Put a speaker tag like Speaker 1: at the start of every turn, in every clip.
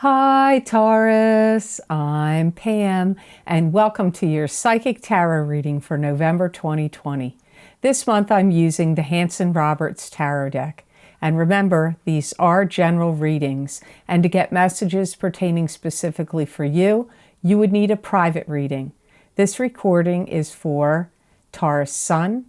Speaker 1: Hi Taurus, I'm Pam and welcome to your Psychic Tarot reading for November 2020. This month I'm using the Hanson Roberts Tarot deck. And remember, these are general readings, and to get messages pertaining specifically for you, you would need a private reading. This recording is for Taurus Sun,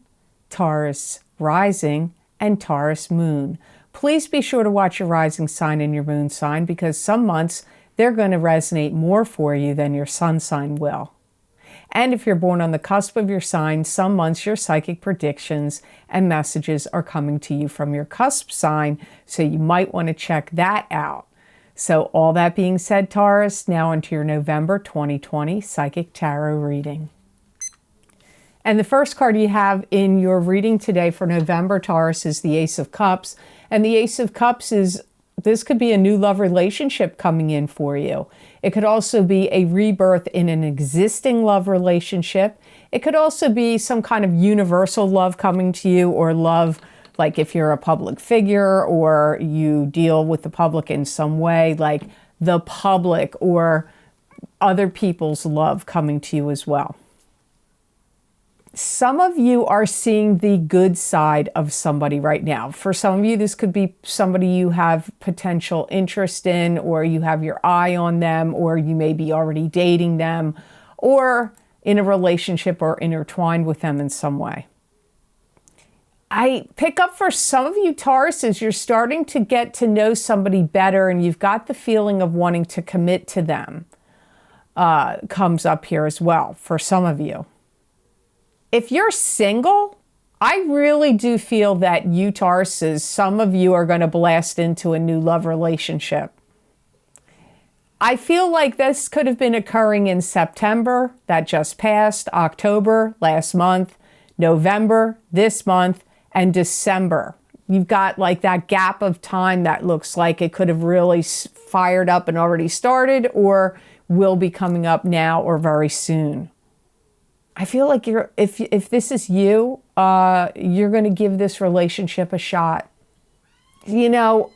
Speaker 1: Taurus Rising, and Taurus Moon. Please be sure to watch your rising sign and your moon sign because some months they're going to resonate more for you than your sun sign will. And if you're born on the cusp of your sign, some months your psychic predictions and messages are coming to you from your cusp sign, so you might want to check that out. So all that being said, Taurus, now into your November 2020 Psychic Tarot reading. And the first card you have in your reading today for November, Taurus, is the Ace of Cups. And the Ace of Cups this could be a new love relationship coming in for you. It could also be a rebirth in an existing love relationship. It could also be some kind of universal love coming to you, or love like if you're a public figure or you deal with the public in some way, like the public or other people's love coming to you as well. Some of you are seeing the good side of somebody right now. For some of you, this could be somebody you have potential interest in, or you have your eye on them, or you may be already dating them, or in a relationship or intertwined with them in some way. I pick up for some of you Tauruses, you're starting to get to know somebody better and you've got the feeling of wanting to commit to them. Comes up here as well for some of you. If you're single, I really do feel that you Tauruses, some of you are going to blast into a new love relationship. I feel like this could have been occurring in September, that just passed, October, last month, November, this month, and December. You've got like that gap of time that looks like it could have really fired up and already started, or will be coming up now or very soon. I feel like if this is you, you're going to give this relationship a shot. You know,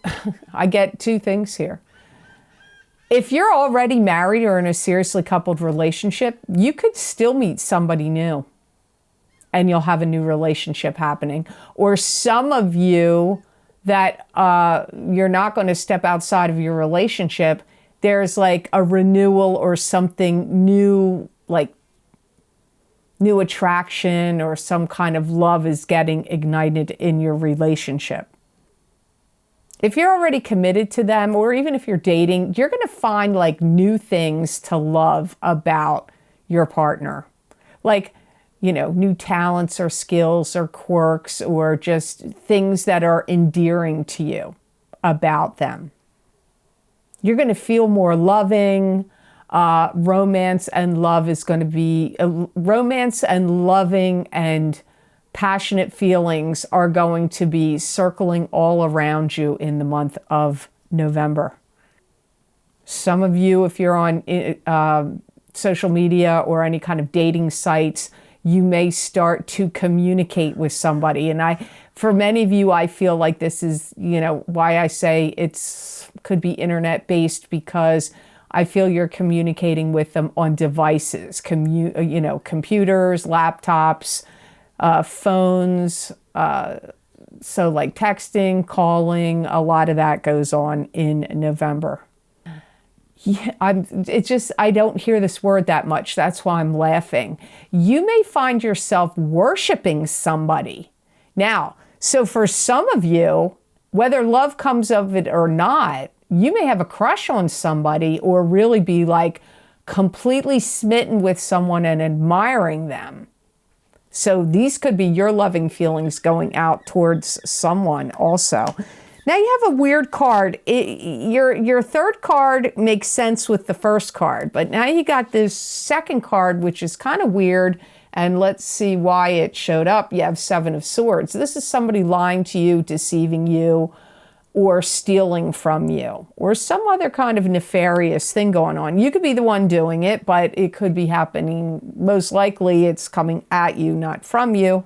Speaker 1: I get two things here. If you're already married or in a seriously coupled relationship, you could still meet somebody new and you'll have a new relationship happening. Or some of you that you're not going to step outside of your relationship, there's like a renewal or something new, like new attraction or some kind of love is getting ignited in your relationship. If you're already committed to them, or even if you're dating, you're going to find like new things to love about your partner. Like, you know, new talents or skills or quirks, or just things that are endearing to you about them. You're going to feel more loving. Romance and love is going to be, romance and loving and passionate feelings are going to be circling all around you in the month of November. Some of you, if you're on social media or any kind of dating sites, you may start to communicate with somebody. And for many of you, I feel like this is, you know, why I say could be internet based, because I feel you're communicating with them on devices, computers, laptops, phones. So like texting, calling, a lot of that goes on in November. Yeah, I don't hear this word that much. That's why I'm laughing. You may find yourself worshiping somebody. Now, so for some of you, whether love comes of it or not, you may have a crush on somebody or really be like completely smitten with someone and admiring them. So these could be your loving feelings going out towards someone also. Now you have a weird card. Your third card makes sense with the first card, but now you got this second card, which is kind of weird. And let's see why it showed up. You have Seven of Swords. This is somebody lying to you, deceiving you, or stealing from you, or some other kind of nefarious thing going on. You could be the one doing it, but it could be happening. Most likely it's coming at you, not from you.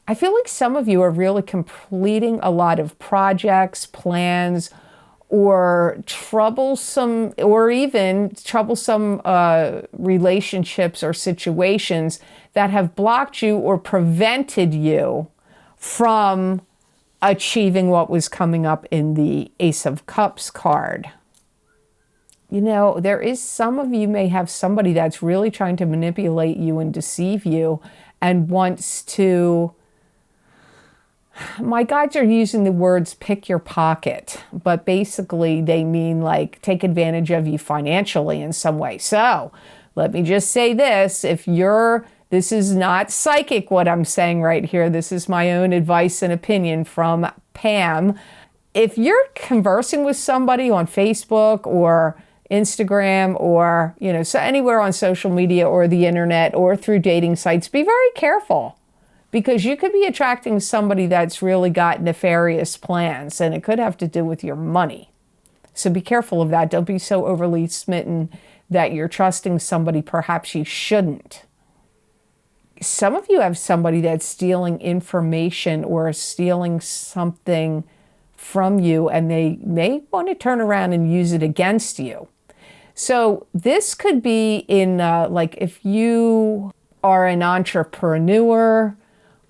Speaker 1: I feel like some of you are really completing a lot of projects, plans, or troublesome, or even troublesome relationships or situations that have blocked you or prevented you from achieving what was coming up in the Ace of Cups card. You know, there is, some of you may have somebody that's really trying to manipulate you and deceive you and wants to, my guides are using the words pick your pocket, but basically they mean like take advantage of you financially in some way. So let me just say this, this is not psychic what I'm saying right here. This is my own advice and opinion from Pam. If you're conversing with somebody on Facebook or Instagram or, you know, so anywhere on social media or the internet or through dating sites, be very careful, because you could be attracting somebody that's really got nefarious plans, and it could have to do with your money. So be careful of that. Don't be so overly smitten that you're trusting somebody perhaps you shouldn't. Some of you have somebody that's stealing information or stealing something from you, and they may want to turn around and use it against you. So this could be in like if you are an entrepreneur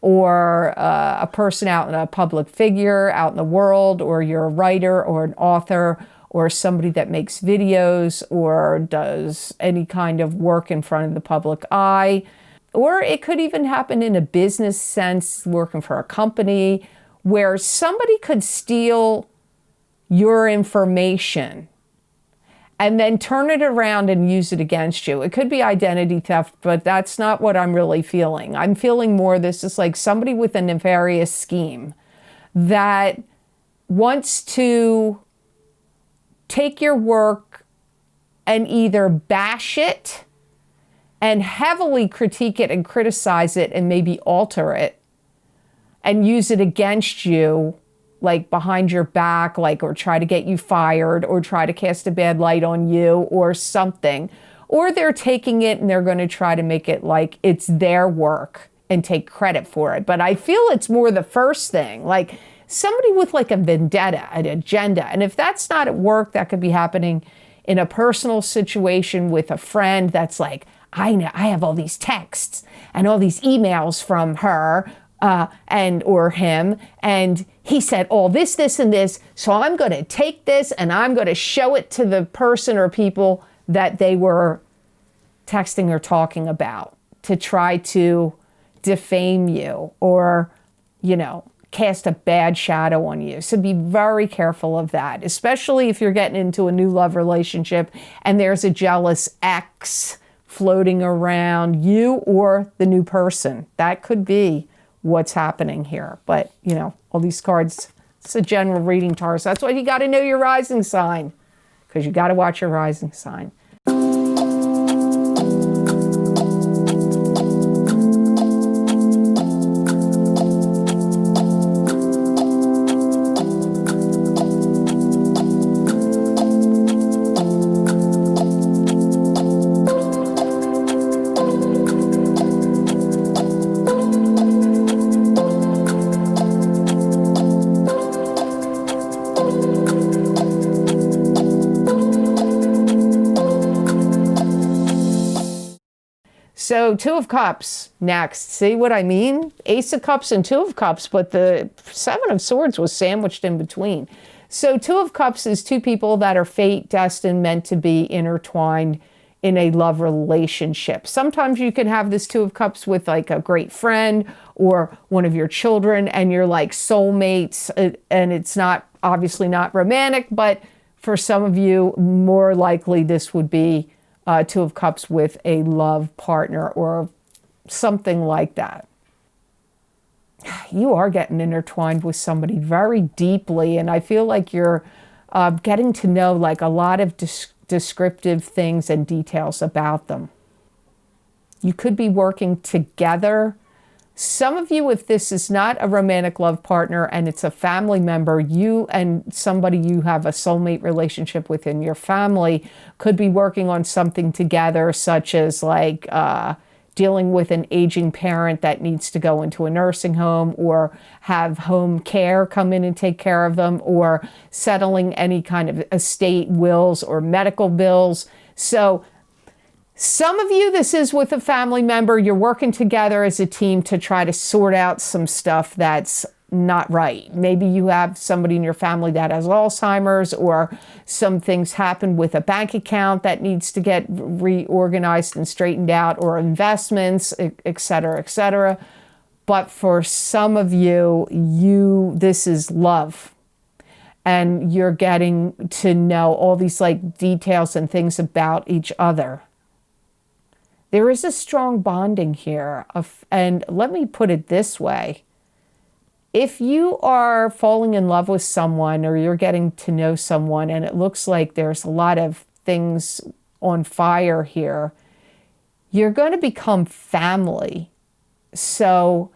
Speaker 1: or a person out in a public figure out in the world, or you're a writer or an author or somebody that makes videos or does any kind of work in front of the public eye. Or it could even happen in a business sense, working for a company, where somebody could steal your information and then turn it around and use it against you. It could be identity theft, but that's not what I'm really feeling. I'm feeling more this is like somebody with a nefarious scheme that wants to take your work and either bash it and heavily critique it and criticize it and maybe alter it and use it against you, like behind your back, like, or try to get you fired or try to cast a bad light on you or something. Or they're taking it and they're going to try to make it like it's their work and take credit for it. But I feel it's more the first thing, like somebody with like a vendetta, an agenda. And if that's not at work, that could be happening in a personal situation with a friend that's like, I know I have all these texts and all these emails from her and or him, and he said all this, this, and this, so I'm going to take this and I'm going to show it to the person or people that they were texting or talking about to try to defame you or, you know, cast a bad shadow on you. So be very careful of that, especially if you're getting into a new love relationship and there's a jealous ex floating around you or the new person. That could be what's happening here. But, you know, all these cards, it's a general reading, Taurus. That's why you got to know your rising sign, because you got to watch your rising sign. So Two of Cups next. See what I mean? Ace of Cups and Two of Cups, but the Seven of Swords was sandwiched in between. So Two of Cups is two people that are fate, destined, meant to be intertwined in a love relationship. Sometimes you can have this Two of Cups with like a great friend or one of your children and you're like soulmates, and it's not, obviously not romantic, but for some of you, more likely this would be Two of Cups with a love partner or something like that. You are getting intertwined with somebody very deeply, and I feel like you're getting to know like a lot of descriptive things and details about them. You could be working together. Some of you, if this is not a romantic love partner and it's a family member, you and somebody you have a soulmate relationship with in your family could be working on something together, such as like dealing with an aging parent that needs to go into a nursing home, or have home care come in and take care of them, or settling any kind of estate wills or medical bills. So some of you, this is with a family member. You're working together as a team to try to sort out some stuff that's not right. Maybe you have somebody in your family that has Alzheimer's, or some things happen with a bank account that needs to get reorganized and straightened out, or investments, et cetera, et cetera. But for some of you, this is love. And you're getting to know all these like details and things about each other. There is a strong bonding here. And let me put it this way. If you are falling in love with someone, or you're getting to know someone, and it looks like there's a lot of things on fire here, you're going to become family. So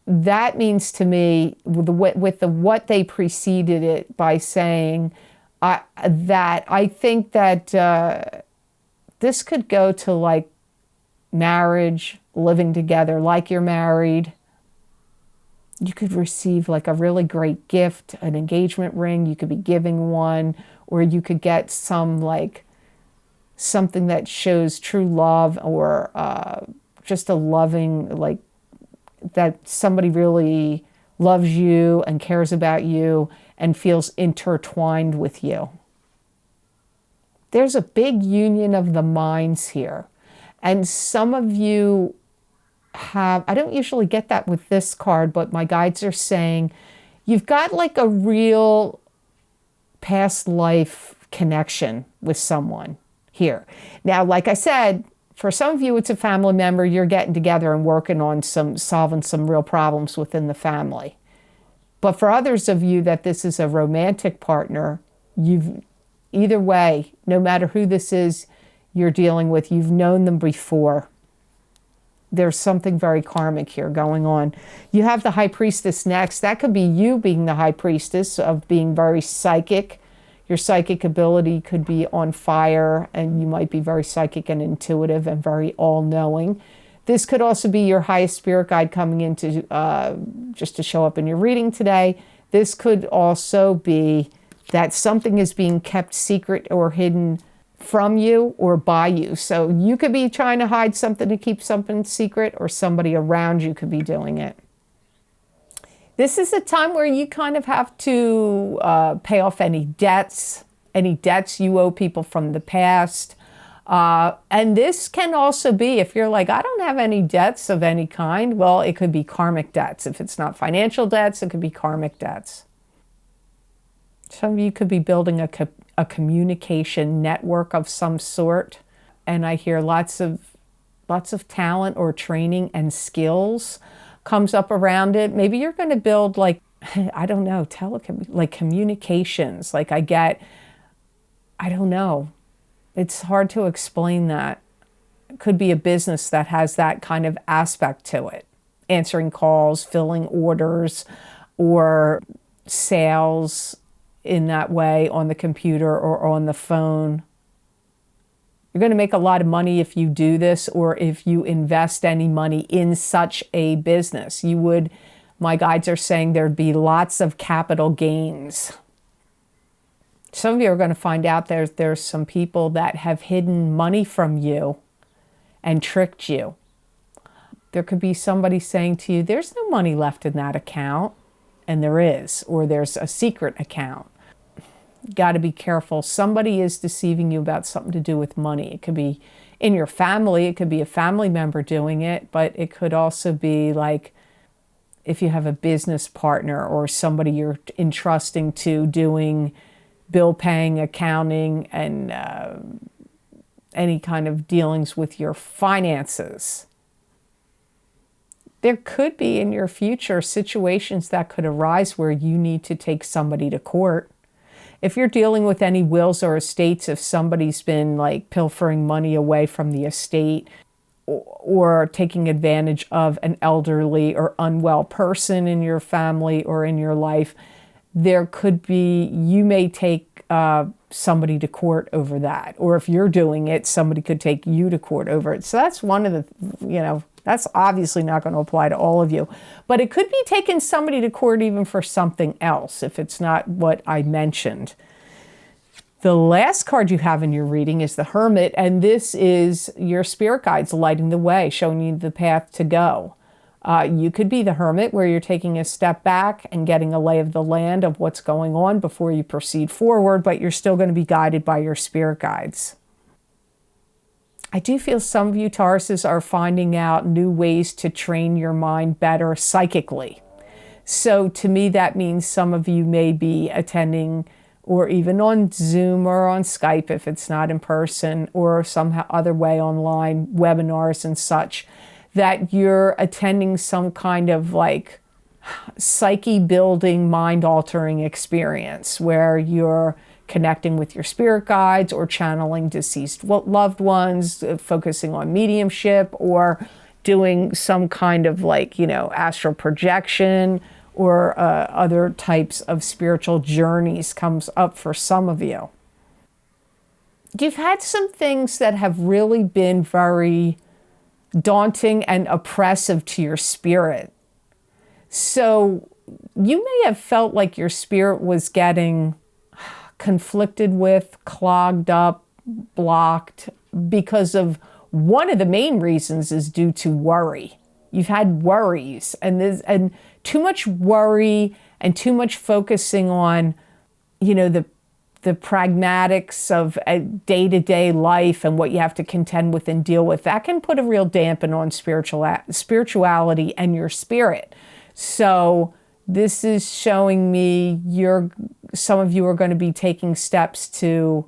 Speaker 1: that means to me, with what they preceded it by saying that I think that this could go to like marriage, living together like you're married. You could receive like a really great gift, an engagement ring. You could be giving one, or you could get some like something that shows true love, or just a loving, like that somebody really loves you and cares about you and feels intertwined with you. There's a big union of the minds here. And some of you I don't usually get that with this card, but my guides are saying you've got like a real past life connection with someone here. Now, like I said, for some of you, it's a family member. You're getting together and working on solving some real problems within the family. But for others of you that this is a romantic partner, either way, no matter who this is you're dealing with, you've known them before. There's something very karmic here going on. You have the High Priestess next. That could be you being the High Priestess, of being very psychic. Your psychic ability could be on fire, and you might be very psychic and intuitive and very all-knowing. This could also be your highest spirit guide coming in to, just to show up in your reading today. This could also be that something is being kept secret or hidden from you or by you. So you could be trying to hide something to keep something secret, or somebody around you could be doing it. This is a time where you kind of have to pay off any debts you owe people from the past. And this can also be, if you're like, I don't have any debts of any kind, well, it could be karmic debts. If it's not financial debts, it could be karmic debts. Some of you could be building a communication network of some sort. And I hear lots of talent or training and skills comes up around it. Maybe you're going to build like, I don't know, like communications. Like I don't know. It's hard to explain that. It could be a business that has that kind of aspect to it. Answering calls, filling orders, or sales in that way on the computer or on the phone. You're going to make a lot of money if you do this, or if you invest any money in such a business. My guides are saying there'd be lots of capital gains. Some of you are going to find out there's some people that have hidden money from you and tricked you. There could be somebody saying to you, there's no money left in that account, and there is, or there's a secret account. Got to be careful. Somebody is deceiving you about something to do with money. It could be in your family. It could be a family member doing it, but it could also be like if you have a business partner or somebody you're entrusting to doing bill paying, accounting, and any kind of dealings with your finances. There could be in your future situations that could arise where you need to take somebody to court. If you're dealing with any wills or estates, if somebody's been like pilfering money away from the estate, or taking advantage of an elderly or unwell person in your family or in your life, there could be, you may take somebody to court over that. Or if you're doing it, somebody could take you to court over it. So that's one of the, that's obviously not going to apply to all of you. But it could be taking somebody to court even for something else, if it's not what I mentioned. The last card you have in your reading is the Hermit, and this is your spirit guides lighting the way, showing you the path to go. You could be the Hermit, where you're taking a step back and getting a lay of the land of what's going on before you proceed forward, but you're still going to be guided by your spirit guides. I do feel some of you Tauruses are finding out new ways to train your mind better psychically. So to me, that means some of you may be attending, or even on Zoom or on Skype if it's not in person, or some other way online, webinars and such, that you're attending some kind of like psyche building, mind altering experience where you're connecting with your spirit guides or channeling deceased loved ones, focusing on mediumship, or doing some kind of like, astral projection, or other types of spiritual journeys comes up for some of you. You've had some things that have really been very daunting and oppressive to your spirit. So you may have felt like your spirit was getting conflicted with, clogged up, blocked, because of one of the main reasons is due to worry. You've had worries, and too much worry and too much focusing on, the pragmatics of a day-to-day life and what you have to contend with and deal with. That can put a real dampen on spirituality and your spirit. So this is showing me some of you are going to be taking steps to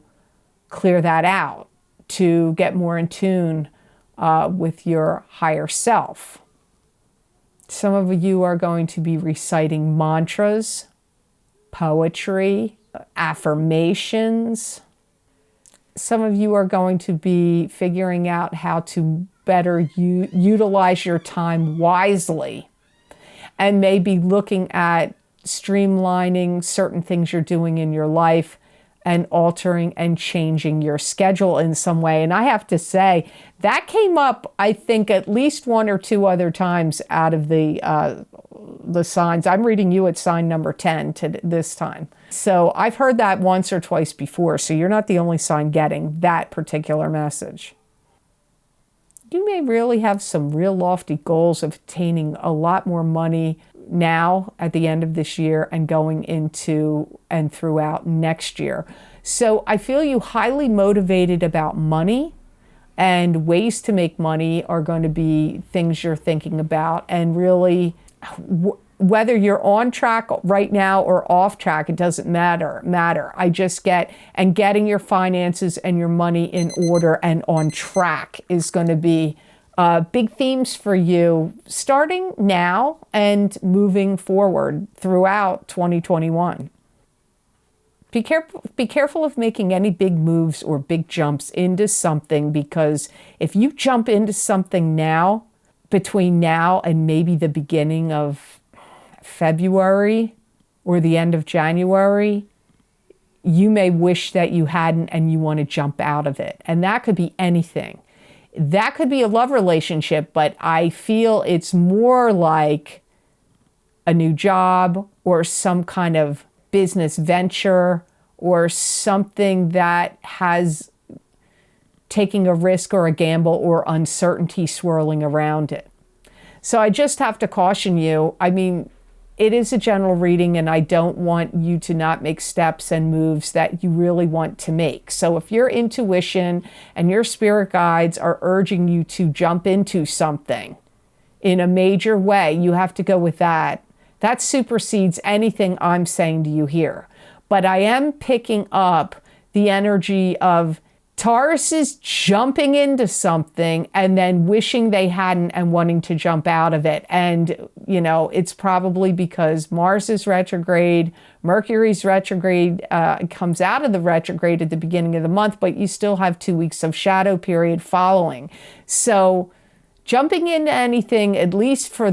Speaker 1: clear that out, to get more in tune with your higher self. Some of you are going to be reciting mantras, poetry, affirmations. Some of you are going to be figuring out how to better utilize your time wisely, and maybe looking at streamlining certain things you're doing in your life and altering and changing your schedule in some way. And I have to say, that came up, I think, at least one or two other times out of the signs. I'm reading you at sign number 10 this time. So I've heard that once or twice before, so you're not the only sign getting that particular message. You may really have some real lofty goals of attaining a lot more money now at the end of this year and going into and throughout next year. So I feel you highly motivated about money, and ways to make money are going to be things you're thinking about. And really, whether you're on track right now or off track, it doesn't matter. I just getting your finances and your money in order and on track is going to be big themes for you starting now and moving forward throughout 2021. Be careful of making any big moves or big jumps into something, because if you jump into something now, between now and maybe the beginning of February or the end of January, you may wish that you hadn't and you want to jump out of it. And that could be anything. That could be a love relationship, but I feel it's more like a new job or some kind of business venture or something that has taking a risk or a gamble or uncertainty swirling around it. So I just have to caution you. I mean, it is a general reading, and I don't want you to not make steps and moves that you really want to make. So if your intuition and your spirit guides are urging you to jump into something in a major way, you have to go with that. That supersedes anything I'm saying to you here. But I am picking up the energy of Taurus is jumping into something and then wishing they hadn't and wanting to jump out of it. And, it's probably because Mars is retrograde, Mercury's retrograde, comes out of the retrograde at the beginning of the month, but you still have 2 weeks of shadow period following. So jumping into anything, at least for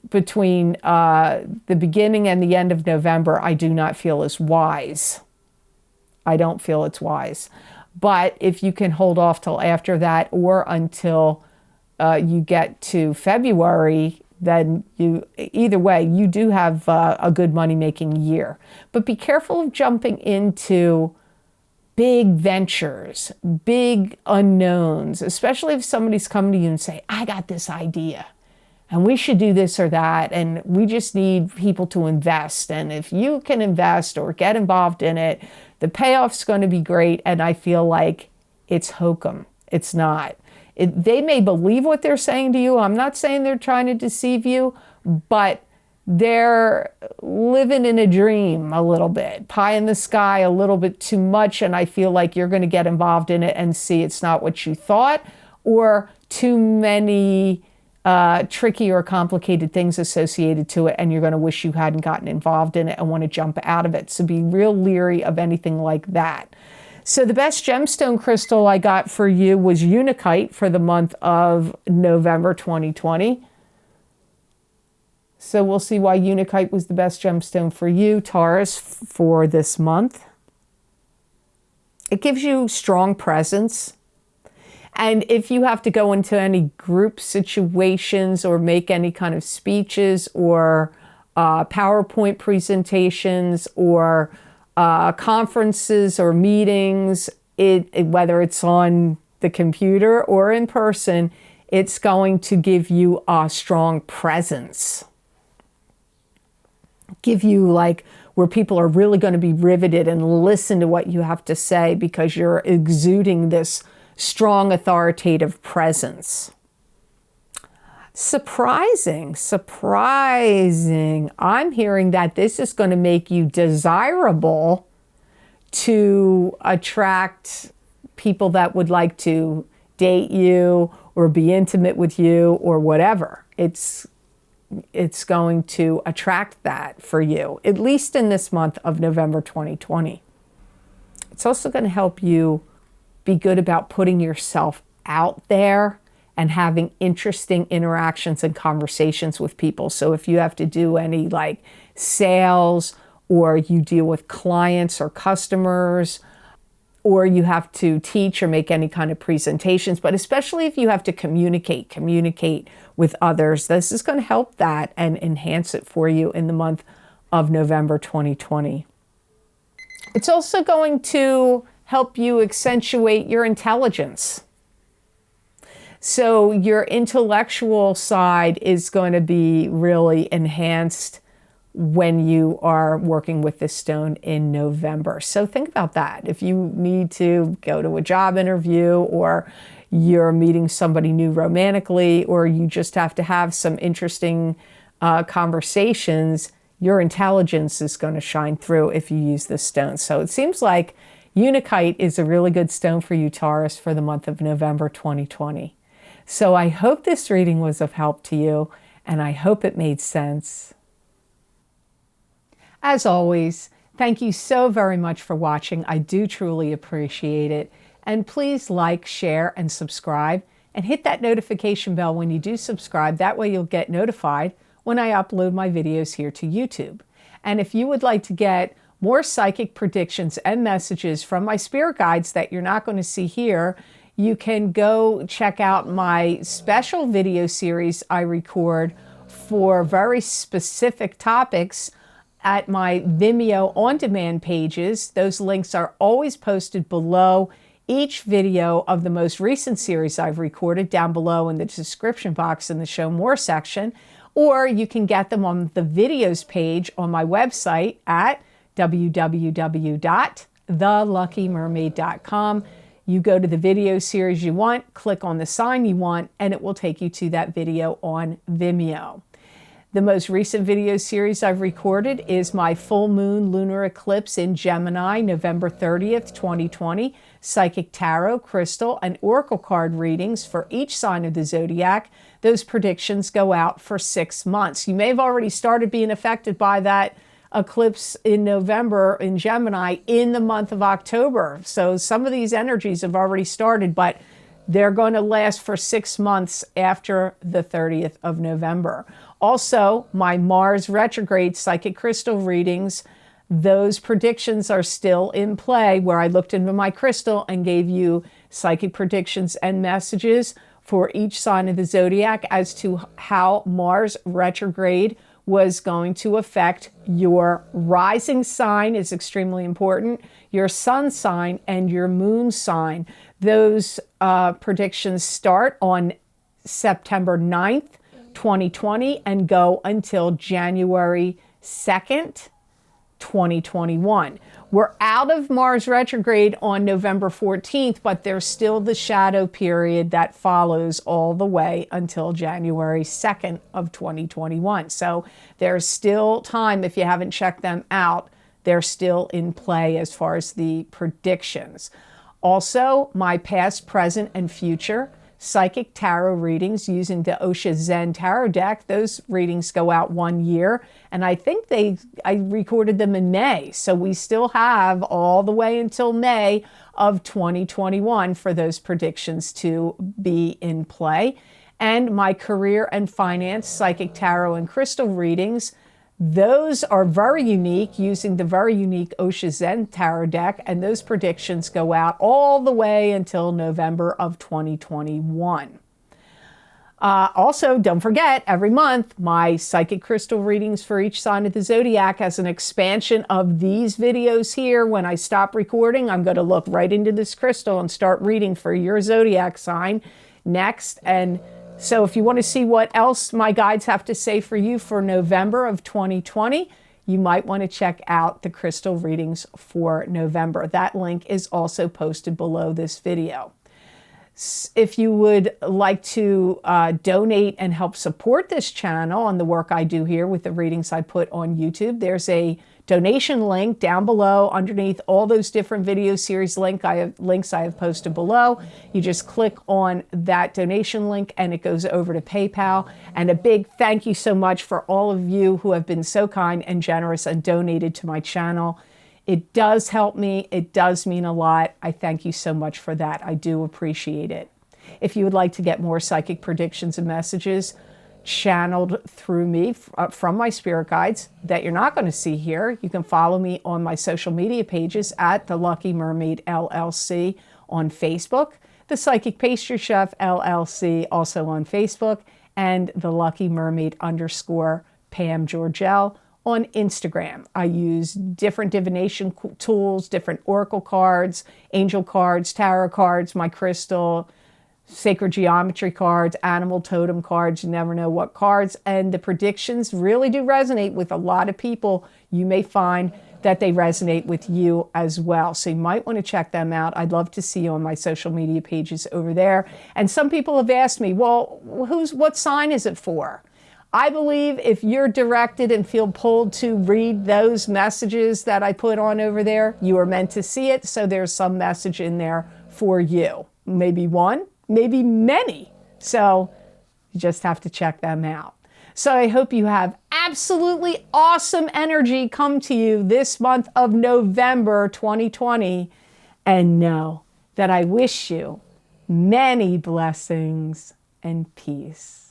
Speaker 1: between the beginning and the end of November, I do not feel is wise. I don't feel it's wise. But if you can hold off till after that or until you get to February, then either way, you do have a good money-making year. But be careful of jumping into big ventures, big unknowns, especially if somebody's coming to you and say, I got this idea and we should do this or that, and we just need people to invest. And if you can invest or get involved in it, the payoff's going to be great. And I feel like it's hokum. It's not. They may believe what they're saying to you. I'm not saying they're trying to deceive you, but they're living in a dream a little bit, pie in the sky a little bit too much. And I feel like you're going to get involved in it and see it's not what you thought, or too many tricky or complicated things associated to it, and you're going to wish you hadn't gotten involved in it and want to jump out of it. So be real leery of anything like that. So the best gemstone crystal I got for you was Untitled for the month of November 2020. So we'll see why Untitled was the best gemstone for you, Taurus, for this month. It gives you strong presence. And if you have to go into any group situations or make any kind of speeches or PowerPoint presentations or conferences or meetings, whether it's on the computer or in person, it's going to give you a strong presence. Give you like where people are really going to be riveted and listen to what you have to say because you're exuding this strong authoritative presence. Surprising. I'm hearing that this is going to make you desirable to attract people that would like to date you or be intimate with you or whatever. It's going to attract that for you, at least in this month of November 2020. It's also going to help you be good about putting yourself out there and having interesting interactions and conversations with people. So if you have to do any like sales, or you deal with clients or customers, or you have to teach or make any kind of presentations, but especially if you have to communicate with others, this is going to help that and enhance it for you in the month of November 2020. It's also going to help you accentuate your intelligence. So your intellectual side is going to be really enhanced when you are working with this stone in November. So think about that. If you need to go to a job interview, or you're meeting somebody new romantically, or you just have to have some interesting conversations, your intelligence is going to shine through if you use this stone. So it seems like Untitled is a really good stone for you, Taurus, for the month of November 2020. So I hope this reading was of help to you, and I hope it made sense. As always, thank you so very much for watching. I do truly appreciate it. And please like, share, and subscribe, and hit that notification bell when you do subscribe. That way you'll get notified when I upload my videos here to YouTube. And if you would like to get more psychic predictions and messages from my spirit guides that you're not going to see here, you can go check out my special video series I record for very specific topics at my Vimeo on-demand pages. Those links are always posted below each video of the most recent series I've recorded, down below in the description box in the Show More section, or you can get them on the videos page on my website at www.theluckymermaid.com. You go to the video series you want, click on the sign you want, and it will take you to that video on Vimeo. The most recent video series I've recorded is my full moon lunar eclipse in Gemini, November 30th, 2020, psychic tarot, crystal, and oracle card readings for each sign of the zodiac. Those predictions go out for 6 months. You may have already started being affected by that eclipse in November in Gemini in the month of October. So some of these energies have already started, but they're going to last for 6 months after the 30th of November. Also, my Mars retrograde psychic crystal readings those predictions are still in play, where I looked into my crystal and gave you psychic predictions and messages for each sign of the zodiac as to how Mars retrograde was going to affect your rising sign. Is extremely important, your sun sign and your moon sign. Those predictions start on September 9th, 2020 and go until January 2nd, 2021. We're out of Mars retrograde on November 14th, but there's still the shadow period that follows all the way until January 2nd of 2021. So there's still time. If you haven't checked them out, they're still in play as far as the predictions. Also, my past, present, and future psychic tarot readings using the Osho Zen Tarot deck. Those readings go out 1 year, and I think I recorded them in May. So we still have all the way until May of 2021 for those predictions to be in play. And my career and finance psychic tarot and crystal readings, those are very unique, using the very unique Osho Zen Tarot deck, and those predictions go out all the way until November of 2021. Also, don't forget, every month, my psychic crystal readings for each sign of the zodiac as an expansion of these videos here. When I stop recording, I'm going to look right into this crystal and start reading for your zodiac sign next. And so if you want to see what else my guides have to say for you for November of 2020, you might want to check out the crystal readings for November. That link is also posted below this video. If you would like to donate and help support this channel and the work I do here with the readings I put on YouTube, there's a donation link down below underneath all those different video series links I have posted below. You just click on that donation link and it goes over to PayPal. And a big thank you so much for all of you who have been so kind and generous and donated to my channel. It does help me. It does mean a lot. I thank you so much for that. I do appreciate it. If you would like to get more psychic predictions and messages channeled through me from my spirit guides that you're not going to see here, you can follow me on my social media pages at the Lucky Mermaid LLC on Facebook, the Psychic Pastry Chef LLC also on Facebook, and the Lucky Mermaid _ Pam Georgel on Instagram. I use different divination tools, different oracle cards, angel cards, tarot cards, my crystal, sacred geometry cards, animal totem cards. You never know what cards. And the predictions really do resonate with a lot of people. You may find that they resonate with you as well. So you might want to check them out. I'd love to see you on my social media pages over there. And some people have asked me, well, what sign is it for? I believe if you're directed and feel pulled to read those messages that I put on over there, you are meant to see it. So there's some message in there for you. Maybe one, maybe many. So you just have to check them out. So I hope you have absolutely awesome energy come to you this month of November 2020. And know that I wish you many blessings and peace.